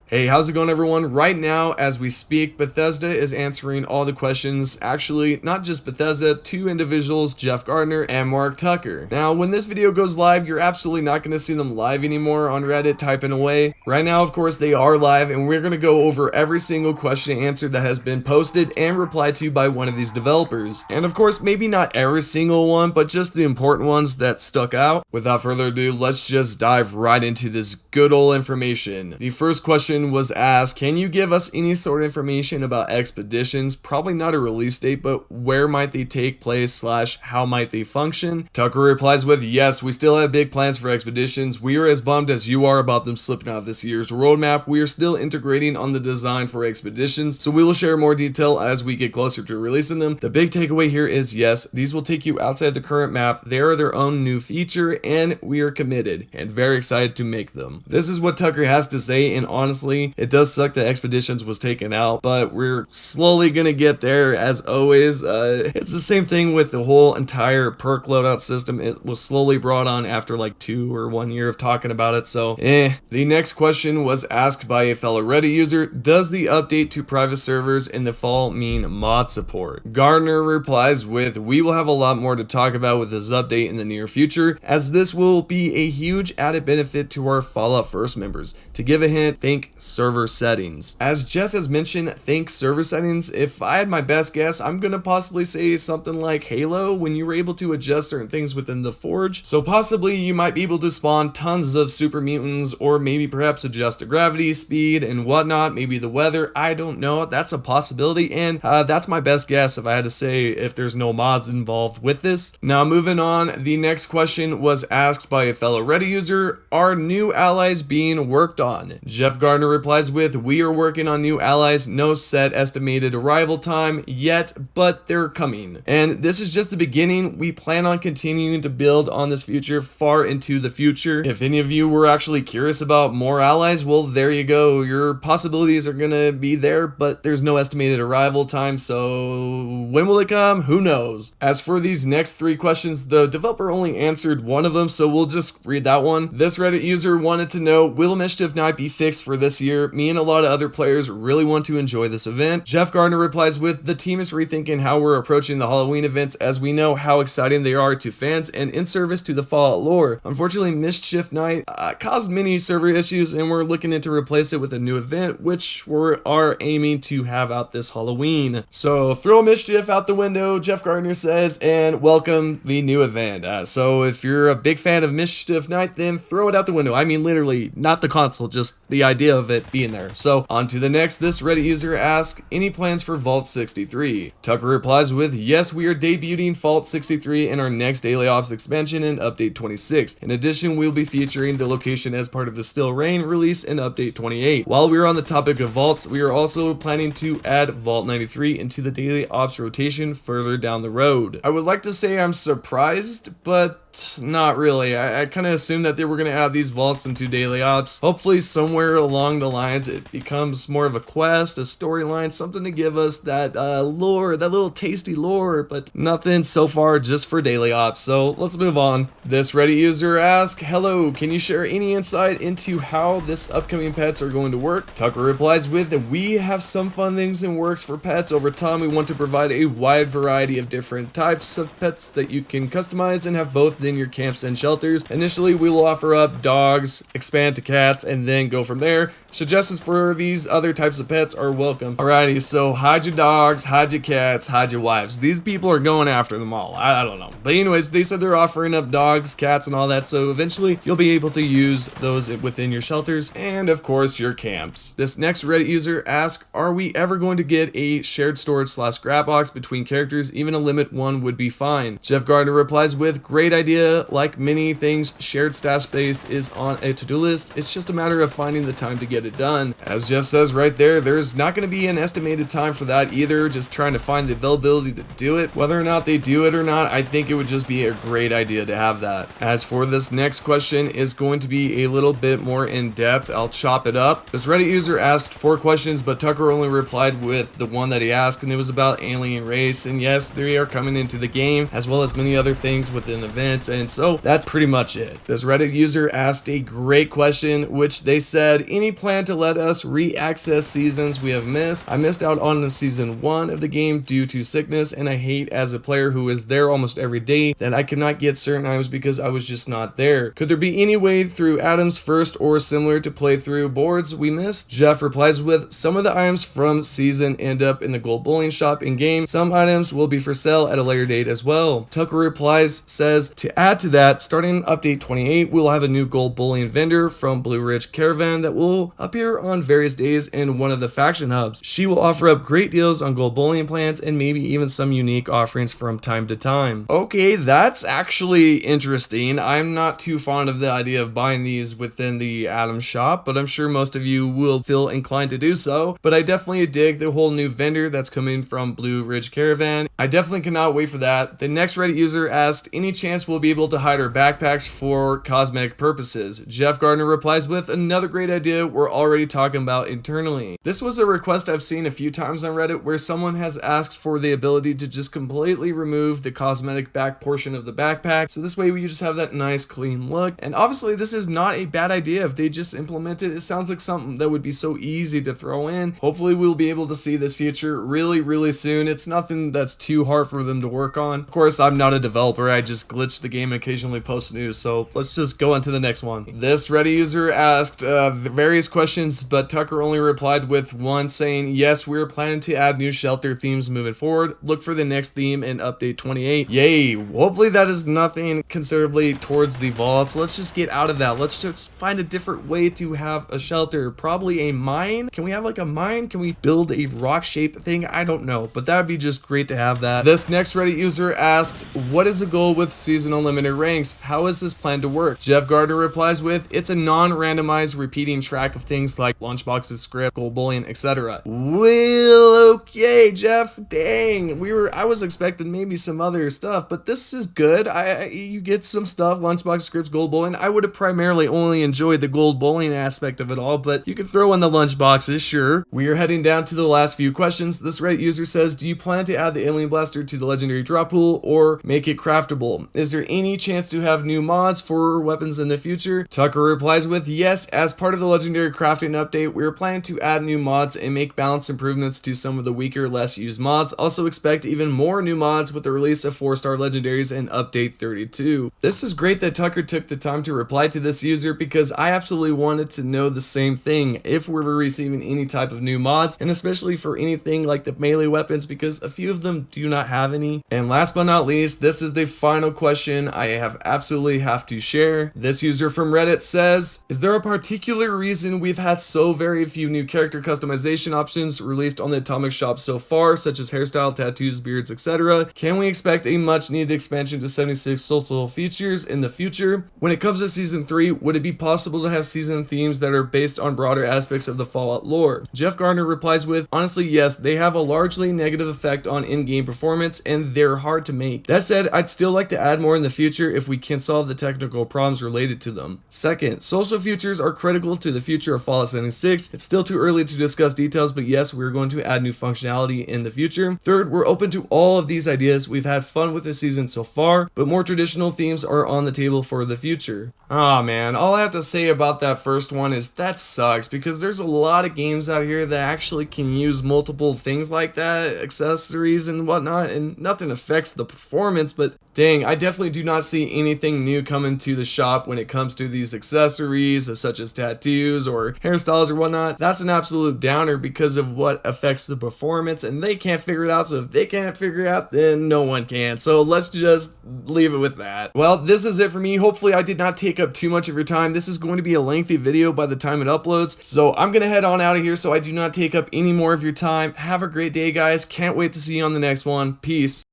Hey, how's it going, everyone? Right now, as we speak, Bethesda is answering all the questions. Actually, not just Bethesda, two individuals, Jeff Gardner and Mark Tucker. Now, when this video goes live, you're absolutely not going to see them live anymore on Reddit typing away. Right now, of course, they are live, and we're going to go over every single question and answer that has been posted and replied to by one of these developers. And of course, maybe not every single one, but just the important ones that stuck out. Without further ado, let's just dive right into this good old information. The first question was asked, can you give us any sort of information about expeditions? Probably not a release date, but where might they take place / how might they function? Tucker replies with, yes, we still have big plans for expeditions. We are as bummed as you are about them slipping out of this year's roadmap. We are still integrating on the design for expeditions, so we will share more detail as we get closer to releasing them. The big takeaway here is, yes, these will take you outside the current map. They are their own new feature, and we are committed and very excited to make them. This is what Tucker has to say, and honestly, it does suck that Expeditions was taken out, but we're slowly gonna get there as always. It's the same thing with the whole entire perk loadout system. It was slowly brought on after like 2 or 1 year of talking about it, so The next question was asked by a fellow Reddit user, does the update to private servers in the fall mean mod support? Gardner replies with, we will have a lot more to talk about with this update in the near future, as this will be a huge added benefit to our Fallout First members. To give a hint, think server settings. As Jeff has mentioned, think server settings. If I had my best guess, I'm gonna possibly say something like Halo, when you were able to adjust certain things within the Forge. So possibly you might be able to spawn tons of super mutants, or maybe perhaps adjust the gravity, speed, and whatnot, maybe the weather. I don't know. That's a possibility, and that's my best guess if I had to say if there's no mods involved with this. Now moving on, the next question was asked by a fellow Reddit user, are new allies being worked on? Jeff Gardner replies with, we are working on new allies, no set estimated arrival time yet, but they're coming. And this is just the beginning. We plan on continuing to build on this future far into the future. If any of you were actually curious about more allies, well, there you go. Your possibilities are gonna be there, but there's no estimated arrival time, so when will it come? Who knows? As for these next 3 questions, the developer only answered one of them, so we'll just read that one. This Reddit user wanted to know, will Mischief Night be fixed for this year? Me and a lot of other players really want to enjoy this event. Jeff Gardner replies with, the team is rethinking how we're approaching the Halloween events, as we know how exciting they are to fans and in service to the Fallout lore. Unfortunately, Mischief Night caused many server issues, and we're looking to replace it with a new event, which we are aiming to have out this Halloween. So throw Mischief out the window, Jeff Gardner says, and welcome the new event. So if you're a big fan of Mischief Night, then throw it out the window. I mean, literally, not the console, just the idea of it being there. So on to the next. This Reddit user asks, any plans for Vault 63? Tucker replies with, yes, we are debuting Vault 63 in our next Daily Ops expansion in Update 26. In addition, we'll be featuring the location as part of the Still Rain release in Update 28. While we're on the topic of vaults, we are also planning to add Vault 93 into the Daily Ops rotation further down the road. I would like to say I'm surprised, but not really. I kind of assumed that they were going to add these vaults into Daily Ops. Hopefully somewhere along the lines it becomes more of a quest, a storyline, something to give us that lore, that little tasty lore, but nothing so far, just for Daily Ops. So let's move on. This Reddit user asks, hello, can you share any insight into how this upcoming pets are going to work? Tucker replies with, we have some fun things in works for pets. Over time, we want to provide a wide variety of different types of pets that you can customize and have both in your camps and shelters. Initially, we will offer up dogs, expand to cats, and then go from there. Suggestions for these other types of pets are welcome. Alrighty, so hide your dogs, hide your cats, hide your wives. These people are going after them all. I don't know. But anyways, they said they're offering up dogs, cats, and all that, so eventually you'll be able to use those within your shelters and, of course, your camps. This next Reddit user asks, are we ever going to get a shared storage / scrap box between characters? Even a limit one would be fine. Jeff Gardner replies with, great idea. Like many things, shared stash space is on a to-do list. It's just a matter of finding the time to get it done. As Jeff says right there, there's not going to be an estimated time for that either, just trying to find the availability to do it. Whether or not they do it or not, I think it would just be a great idea to have that. As for this next question, is going to be a little bit more in depth. I'll chop it up. This Reddit user asked 4 questions, but Tucker only replied with the one that he asked, and it was about alien race. And yes, they are coming into the game, as well as many other things within the event. performance, and so that's pretty much it. This Reddit user asked a great question, which they said, any plan to let us re-access seasons we have missed? I missed out on the season 1 of the game due to sickness, and I hate as a player who is there almost every day that I could not get certain items because I was just not there. Could there be any way through Adam's first or similar to play through boards we missed? Jeff replies with, some of the items from season end up in the gold bullion shop in game. Some items will be for sale at a later date as well. Tucker replies, says, to add to that, starting update 28, we'll have a new gold bullion vendor from Blue Ridge Caravan that will appear on various days in one of the faction hubs. She will offer up great deals on gold bullion plans and maybe even some unique offerings from time to time. Okay, that's actually interesting. I'm not too fond of the idea of buying these within the Adam shop, but I'm sure most of you will feel inclined to do so. But I definitely dig the whole new vendor that's coming from Blue Ridge Caravan. I definitely cannot wait for that. The next Reddit user asked, any chance we'll be able to hide our backpacks for cosmetic purposes? Jeff Gardner replies with, another great idea we're already talking about internally. This was a request I've seen a few times on Reddit where someone has asked for the ability to just completely remove the cosmetic back portion of the backpack, so this way we just have that nice clean look. And obviously this is not a bad idea if they just implement it. It sounds like something that would be so easy to throw in. Hopefully we'll be able to see this feature really soon. It's nothing that's too hard for them to work on. Of course, I'm not a developer, I just glitch the game and occasionally post news, so let's just go on to the next one. This Reddit user asked various questions, but Tucker only replied with one, saying, yes, we're planning to add new shelter themes moving forward. Look for the next theme in update 28. Yay, hopefully that is nothing considerably towards the vaults. Let's just get out of that. Let's just find a different way to have a shelter. Probably a mine. Can we have like a mine? Can we build a rock shaped thing? I don't know, but that would be just great to have that. This next Reddit user asked, what is the goal with season unlimited ranks? How is this planned to work? Jeff Gardner replies with, it's a non-randomized repeating track of things like lunchboxes, script, gold bullion, etc. Well, okay, Jeff, dang, I was expecting maybe some other stuff, but this is good. You get some stuff, lunchbox, scripts, gold bullion. I would have primarily only enjoyed the gold bullion aspect of it all, but you can throw in the lunchboxes, sure. We are heading down to the last few questions. This Reddit user says, do you plan to add the alien blaster to the legendary drop pool or make it craftable? Is there any chance to have new mods for weapons in the future? Tucker replies with, yes, as part of the legendary crafting update, we are planning to add new mods and make balance improvements to some of the weaker, less used mods. Also expect even more new mods with the release of 4-star legendaries in update 32. This is great that Tucker took the time to reply to this user because I absolutely wanted to know the same thing if we were receiving any type of new mods, and especially for anything like the melee weapons because a few of them do not have any. And last but not least, this is the final question I absolutely have to share. This user from Reddit says, is there a particular reason we've had so very few new character customization options released on the Atomic Shop so far, such as hairstyle, tattoos, beards, etc.? Can we expect a much needed expansion to 76 social features in the future? When it comes to season 3, would it be possible to have season themes that are based on broader aspects of the Fallout lore? Jeff Gardner replies with, honestly, yes, they have a largely negative effect on in-game performance and they're hard to make. That said, I'd still like to add more in the future if we can solve the technical problems related to them. Second, social features are critical to the future of Fallout 76. It's still too early to discuss details, but yes, we're going to add new functionality in the future. Third, we're open to all of these ideas. We've had fun with this season so far, but more traditional themes are on the table for the future. Ah, man, all I have to say about that first one is that sucks because there's a lot of games out here that actually can use multiple things like that, accessories and whatnot, and nothing affects the performance, but dang, I definitely do not see anything new coming to the shop when it comes to these accessories such as tattoos or hairstyles or whatnot. That's an absolute downer because of what affects the performance, and they can't figure it out, so if they can't figure it out, then no one can. So let's just leave it with that. Well, this is it for me. Hopefully I did not take up too much of your time. This is going to be a lengthy video by the time it uploads, so I'm gonna head on out of here so I do not take up any more of your time. Have a great day, guys. Can't wait to see you on the next one. Peace.